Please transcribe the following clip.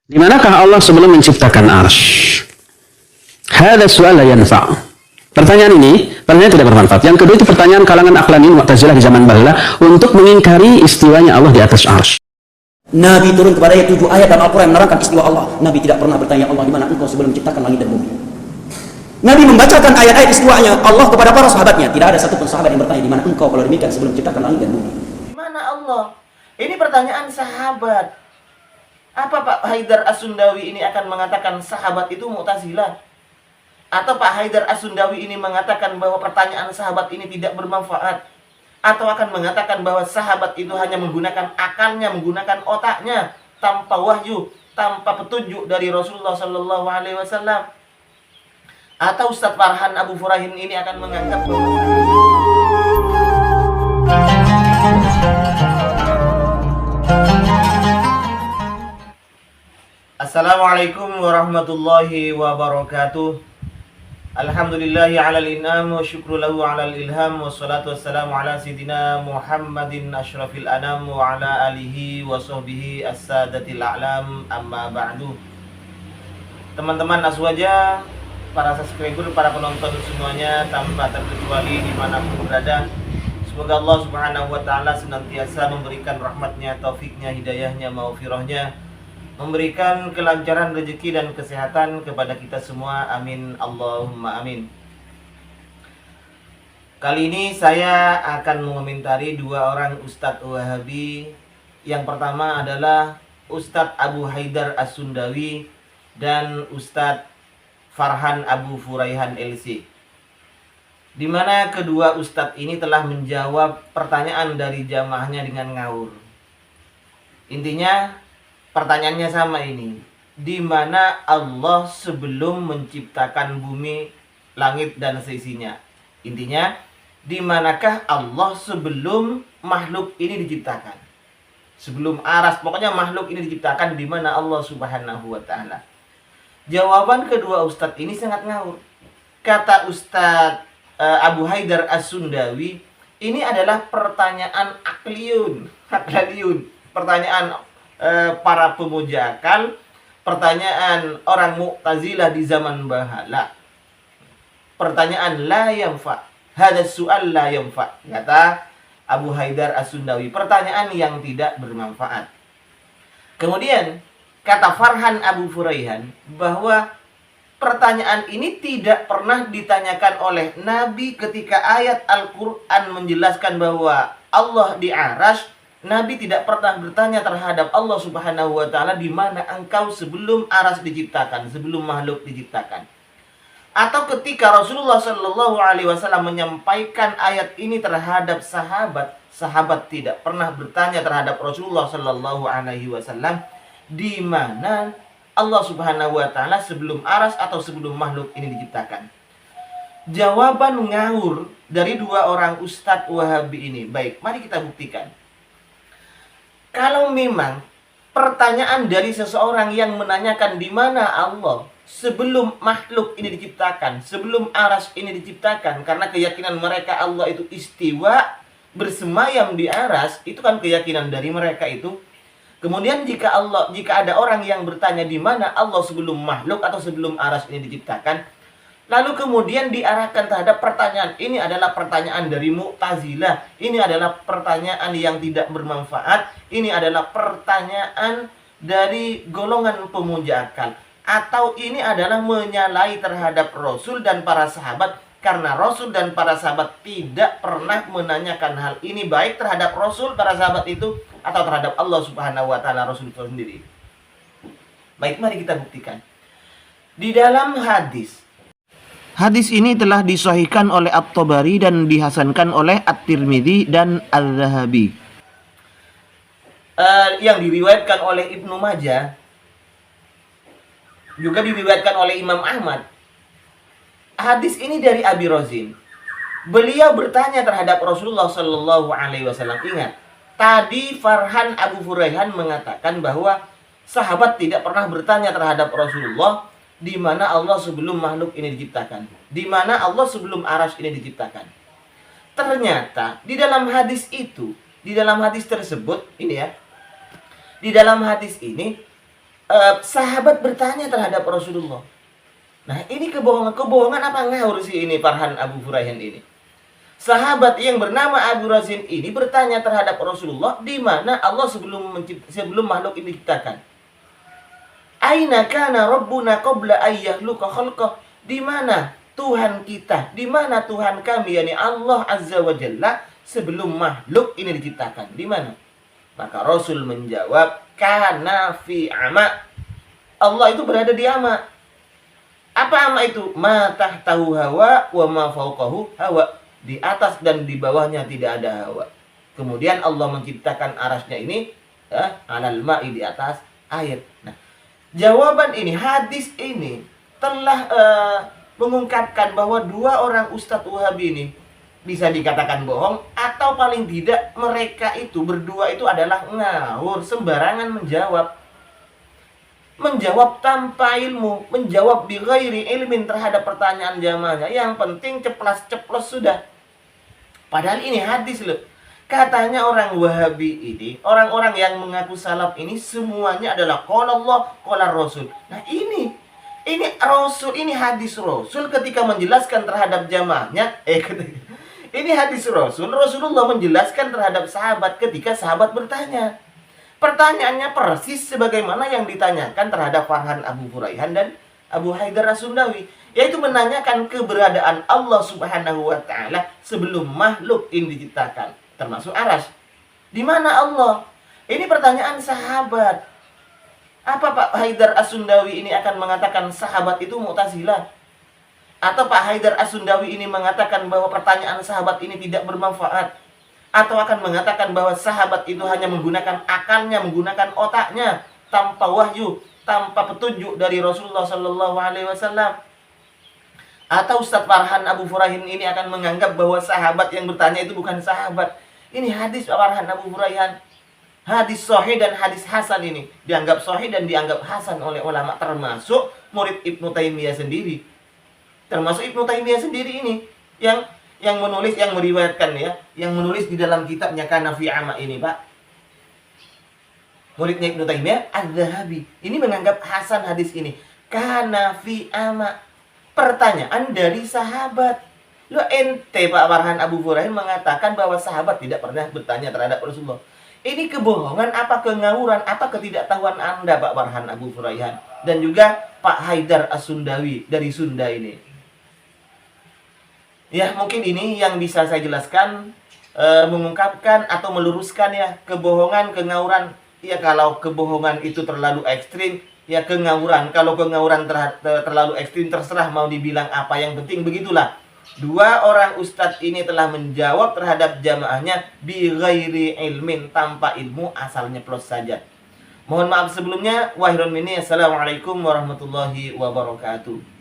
Di manakah Allah sebelum menciptakan arsy? Hada soal la yanfa'. Pertanyaan tidak bermanfaat. Yang kedua itu pertanyaan kalangan aqlanin Mu'tazilah di zaman bahula untuk mengingkari istiwanya Allah di atas arsy. Nabi turun kepada 7 ayat dalam Al-Quran yang menerangkan istiwa Allah. Nabi tidak pernah bertanya Allah, di mana engkau sebelum menciptakan langit dan bumi. Nabi membacakan ayat-ayat istiwanya Allah kepada para sahabatnya. Tidak ada satupun sahabat yang bertanya, di mana engkau kalau demikian sebelum menciptakan langit dan bumi. Di mana Allah? Ini pertanyaan sahabat. Apa Pak Haidar As-Sundawi ini akan mengatakan sahabat itu Mu'tazilah? Atau Pak Haidar As-Sundawi ini mengatakan bahwa pertanyaan sahabat ini tidak bermanfaat? Atau akan mengatakan bahwa sahabat itu hanya menggunakan akalnya, menggunakan otaknya, tanpa wahyu, tanpa petunjuk dari Rasulullah Sallallahu Alaihi Wasallam? Atau Ustadz Farhan Abu Furahin ini akan menganggap Assalamualaikum warahmatullahi wabarakatuh. Alhamdulillahi alal in'am wa syukru lahu alal ilham wa salatu wassalamu ala sayyidina Muhammadin asyrafil anam wa ala alihi wa sahbihi as-sadatil a'lam, amma ba'du. Teman-teman Aswaja, para subscriber, para penonton semuanya tanpa terkecuali dimanapun berada, semoga Allah subhanahu wa ta'ala senantiasa memberikan rahmatnya, taufiknya, hidayahnya, maghfirahnya, memberikan kelancaran rezeki dan kesehatan kepada kita semua. Amin Allahumma amin. Kali ini saya akan mengomentari 2 orang Ustadz Wahabi. Yang pertama adalah Ustadz Abu Haidar As-Sundawi dan Ustadz Farhan Abu Furaihan LC, di mana kedua Ustadz ini telah menjawab pertanyaan dari jamaahnya dengan ngawur. Intinya pertanyaannya sama ini, di mana Allah sebelum menciptakan bumi, langit dan seisinya? Intinya, di manakah Allah sebelum makhluk ini diciptakan? Sebelum aras, pokoknya makhluk ini diciptakan, di mana Allah Subhanahu wa taala? Jawaban kedua ustadz ini sangat ngawur. Kata Ustadz Abu Haidar As-Sundawi, ini adalah pertanyaan akliyun, pertanyaan para pemuja akal, pertanyaan orang Mu'tazilah di zaman bahala. Pertanyaan la yanfa, hada soal la yanfa, kata Abu Haidar As-Sundawi, pertanyaan yang tidak bermanfaat. Kemudian kata Farhan Abu Furaihan bahwa pertanyaan ini tidak pernah ditanyakan oleh Nabi ketika ayat Al-Quran menjelaskan bahwa Allah di arasy. Nabi tidak pernah bertanya terhadap Allah Subhanahu wa taala, di mana engkau sebelum aras diciptakan, sebelum makhluk diciptakan. Atau ketika Rasulullah Shallallahu Alaihi Wasallam menyampaikan ayat ini terhadap sahabat, sahabat tidak pernah bertanya terhadap Rasulullah Shallallahu Alaihi Wasallam, di mana Allah Subhanahu wa taala sebelum aras atau sebelum makhluk ini diciptakan. Jawaban ngawur dari 2 orang Ustadz Wahabi ini. Baik, mari kita buktikan. Kalau memang pertanyaan dari seseorang yang menanyakan di mana Allah sebelum makhluk ini diciptakan, sebelum aras ini diciptakan, karena keyakinan mereka Allah itu istiwa, bersemayam di aras, itu kan keyakinan dari mereka itu. Kemudian jika ada orang yang bertanya di mana Allah sebelum makhluk atau sebelum aras ini diciptakan, lalu kemudian diarahkan terhadap pertanyaan ini adalah pertanyaan dari Mu'tazilah, ini adalah pertanyaan yang tidak bermanfaat, ini adalah pertanyaan dari golongan pemuja akal, atau ini adalah menyalahi terhadap Rasul dan para sahabat, karena Rasul dan para sahabat tidak pernah menanyakan hal ini, baik terhadap Rasul, para sahabat itu, atau terhadap Allah Subhanahu wa taala, Rasul itu sendiri. Baik, mari kita buktikan. Di dalam Hadis ini telah disahihkan oleh At-Tabari dan dihasankan oleh At-Tirmidzi dan Al-Zahabi. Yang diriwayatkan oleh Ibnu Majah, juga diriwayatkan oleh Imam Ahmad. Hadis ini dari Abi Razin. Beliau bertanya terhadap Rasulullah Sallallahu Alaihi Wasallam. Ingat, tadi Farhan Abu Furaihan mengatakan bahwa sahabat tidak pernah bertanya terhadap Rasulullah, di mana Allah sebelum makhluk ini diciptakan, di mana Allah sebelum arsy ini diciptakan. Ternyata di dalam hadis itu, di dalam hadis tersebut ini ya, di dalam hadis ini sahabat bertanya terhadap Rasulullah. Nah, ini kebohongan apa ngawur sih ini Farhan Abu Furaihan ini? Sahabat yang bernama Abu Razin ini bertanya terhadap Rasulullah, di mana Allah sebelum makhluk ini diciptakan. Aina kana rabbuna qabla ayyahluqa khalqah? Di mana Tuhan kita? Di mana Tuhan kami, yakni Allah Azza wa Jalla, sebelum makhluk ini diciptakan? Di mana? Maka Rasul menjawab, kana fi ama. Allah itu berada di ama. Apa ama itu? Ma tahtahu hawa wa ma fawqahu hawa. Di atas dan di bawahnya tidak ada hawa. Kemudian Allah menciptakan arasnya ini alal ma'i, di atas air. Nah, jawaban ini, hadis ini telah mengungkapkan bahwa dua orang Ustadz Wahabi ini bisa dikatakan bohong, atau paling tidak mereka itu berdua itu adalah ngawur, sembarangan menjawab tanpa ilmu, menjawab bi ghairi ilmin terhadap pertanyaan jamaahnya. Yang penting ceplas-ceplos sudah. Padahal ini hadis loh. Katanya orang Wahabi ini, orang-orang yang mengaku salaf ini semuanya adalah qala Allah, qala Rasul. Nah, ini Rasul, ini hadis Rasul ketika menjelaskan terhadap jamaahnya. Ini hadis Rasul, Rasulullah menjelaskan terhadap sahabat ketika sahabat bertanya. Pertanyaannya persis sebagaimana yang ditanyakan terhadap Farhan Abu Furaihan dan Abu Haidar As-Sundawi, yaitu menanyakan keberadaan Allah Subhanahu wa taala sebelum makhluk ini diciptakan, termasuk aras. Di mana Allah? Ini pertanyaan sahabat. Apa Pak Haidar As-Sundawi ini akan mengatakan sahabat itu Mu'tazilah? Atau Pak Haidar As-Sundawi ini mengatakan bahwa pertanyaan sahabat ini tidak bermanfaat? Atau akan mengatakan bahwa sahabat itu hanya menggunakan akalnya, menggunakan otaknya, tanpa wahyu, tanpa petunjuk dari Rasulullah Sallallahu Alaihi Wasallam? Atau Ustadz Farhan Abu Furaihan ini akan menganggap bahwa sahabat yang bertanya itu bukan sahabat? Ini hadis Pak Farhan Abu Furaihan, hadis sahih dan hadis hasan ini dianggap sahih dan dianggap hasan oleh ulama, termasuk murid Ibnu Taimiyah sendiri. Termasuk Ibnu Taimiyah sendiri ini yang menulis, yang meriwayatkan ya, yang menulis di dalam kitabnya Kana fi Ama ini, Pak. Muridnya Ibnu Taimiyah, Az-Zahabi, ini menganggap hasan hadis ini. Kana fi Ama. Pertanyaan dari sahabat. Lo ente Pak Farhan Abu Furaihan mengatakan bahwa sahabat tidak pernah bertanya terhadap Rasulullah. Ini kebohongan apa kengawuran apa ketidaktahuan Anda Pak Farhan Abu Furaihan dan juga Pak Haidar As-Sundawi dari Sunda ini. Ya, mungkin ini yang bisa saya jelaskan, mengungkapkan atau meluruskan ya kebohongan, kengawuran. Ya, kalau kebohongan itu terlalu ekstrim, ya kengawuran. Kalau kengawuran terlalu ekstrim, terserah mau dibilang apa, yang penting begitulah. Dua orang ustadz ini telah menjawab terhadap jamaahnya bi ghairi ilmin, tanpa ilmu, asalnya plus saja. Mohon maaf sebelumnya. Wahiron minni, assalamualaikum warahmatullahi wabarakatuh.